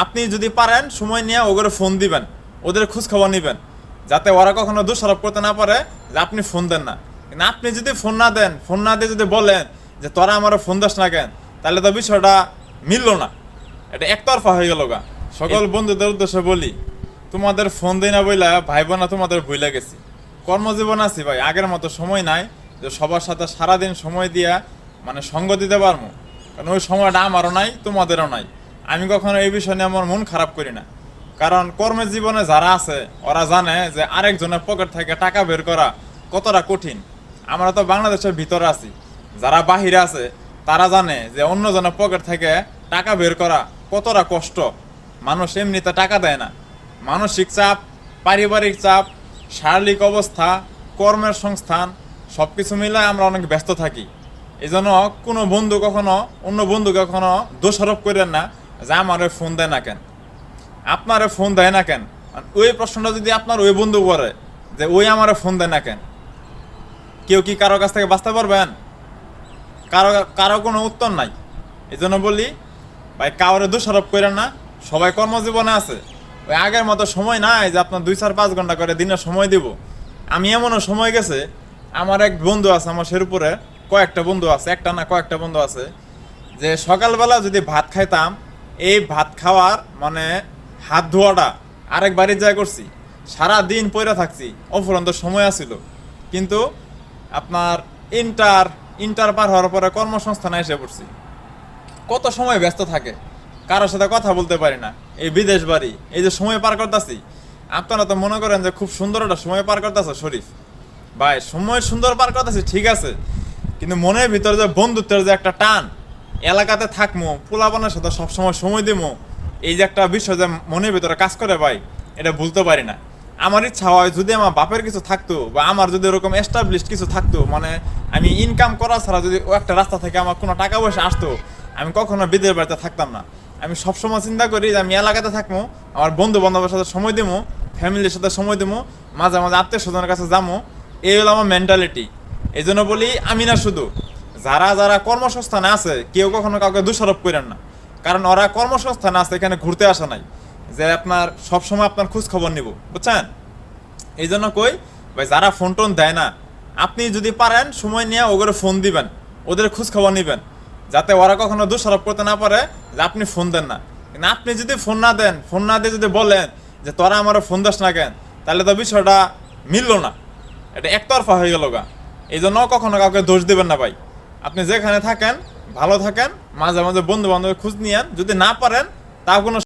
আপনি যদি পারেন সময় নিয়ে ওগুলো ফোন দিবেন, ওদের খোঁজ খবর নেবেন, যাতে ওরা কখনো দোষারোপ করতে না পারে যে আপনি ফোন দেন না। কিন্তু আপনি যদি ফোন না দেন, ফোন না দিয়ে যদি বলেন যে তোরা আমারও ফোন দাস না কেন, তাহলে তো বিষয়টা মিলল না, এটা একতরফা হয়ে গেল গা। সকল বন্ধুদের উদ্দেশ্যে বলি, তোমাদের ফোন দেই না বইলা ভাই বোনা তোমাদের ভুলে গেছি। কর্মজীবন আছি ভাই, আগের মতো সময় নাই যে সবার সাথে সারাদিন সময় দিয়া মানে সঙ্গ দিতে পারবো, কারণ ওই সময়টা আমারও নাই, তোমাদেরও নাই। আমি কখনো এই বিষয় নিয়ে আমার মন খারাপ করি না, কারণ কর্মের জীবনে যারা আছে ওরা জানে যে আরেকজনের পকেট থেকে টাকা বের করা কতটা কঠিন। আমরা তো বাংলাদেশের ভিতরে আছি, যারা বাহিরে আছে তারা জানে যে অন্যজনের পকেট থেকে টাকা বের করা কতটা কষ্ট। মানুষ এমনিতে টাকা দেয় না, মানসিক চাপ, পারিবারিক চাপ, শারীরিক অবস্থা, কর্মের সংস্থান সব কিছু মিলায় আমরা অনেক ব্যস্ত থাকি। এই জন্য কোনো বন্ধু কখনো অন্য বন্ধুকে কখনো দোষারোপ করেন না যে আমারে ফোন দেয় না কেন, আপনারে ফোন দেয় না কেন। ওই প্রশ্নটা যদি আপনার ওই বন্ধু করে যে ওই আমারে ফোন দেয় না কেন, কেউ কি কারো কাছ থেকে বাঁচতে পারবেন? কারো কারো কোনো উত্তর নাই। এই জন্য বলি ভাই, কাউরে দোষারোপ করেন না, সবাই কর্মজীবনে আছে। ওই আগের মতো সময় নাই যে আপনার 2-4-5 ঘন্টা করে দিনে সময় দিব। আমি এমনও সময় গেছে, আমার এক বন্ধু আছে, আমার শেরপুরে কয়েকটা বন্ধু আছে, একটা না কয়েকটা বন্ধু আছে, যে সকালবেলা যদি ভাত খাইতাম, এই ভাত খাওয়ার মানে হাত ধোয়াটা আরেক বাড়ির যায় করছি, সারা দিন পয়রা থাকছি, অফুরন্ত সময় আছিল। কিন্তু আপনার ইন্টার পার হওয়ার পরে কর্মসংস্থানে এসে পড়ছি। কত সময় ব্যস্ত থাকে, কারোর সাথে কথা বলতে পারি না। এই বিদেশ বাড়ি, এই যে সময় পার করতেছি, আপনারা তো মনে করেন যে খুব সুন্দর একটা সময় পার করতেছে শরীফ ভাই। সময় সুন্দর পার করতেছি ঠিক আছে, কিন্তু মনের ভিতরে যে বন্ধুত্বের যে একটা টান, এলাকাতে থাকবো, পোলাপানের সাথে সবসময় সময় দিব, এই যে একটা বিষয় যে মনের ভিতরে কাজ করে ভাই, এটা ভুলতে পারি না। আমার ইচ্ছা হয় যদি আমার বাপের কিছু থাকতো, বা আমার যদি এরকম এস্টাবলিশড কিছু থাকতো, মানে আমি ইনকাম করা ছাড়া যদি ও একটা রাস্তা থেকে আমার কোনো টাকা পয়সা আসতো, আমি কখনো বিদেশ বাড়িতে থাকতাম না। আমি সবসময় চিন্তা করি যে আমি এলাকাতে থাকবো, আমার বন্ধু বান্ধবের সাথে সময় দেবো, ফ্যামিলির সাথে সময় দেবো, মাঝে মাঝে আত্মীয় স্বজনের কাছে যাবো। এই হলো আমার মেন্টালিটি। এই জন্য বলি, আমি না শুধু, যারা যারা কর্মসংস্থানে আছে কেউ কখনো কাউকে দোষারোপ করেন না, কারণ ওরা কর্মসংস্থানে আছে, এখানে ঘুরতে আসা নাই যে আপনার সবসময় আপনার খোঁজ খবর নিব, বুঝছেন? এই জন্য কই ভাই, যারা ফোন টোন দেয় না, আপনি যদি পারেন সময় নিয়ে ওগুলো ফোন দিবেন, ওদের খোঁজ খবর নেবেন, যাতে ওরা কখনো দোষারোপ করতে না পারে যে আপনি ফোন দেন না। কিন্তু আপনি যদি ফোন না দেন, ফোন না দিয়ে যদি বলেন যে তোরা আমারও ফোন দাস না কেন, তাহলে তো বিষয়টা মিলল না, এটা একতরফা হয়ে গেল গা। এই জন্য কখনো কাউকে দোষ দিবেন না ভাই। আপনি যেখানে থাকেন ভালো থাকেন, মাঝে মাঝে বন্ধু বান্ধবের খোঁজ নিয়েন, যদি না পারেন তাও কোনো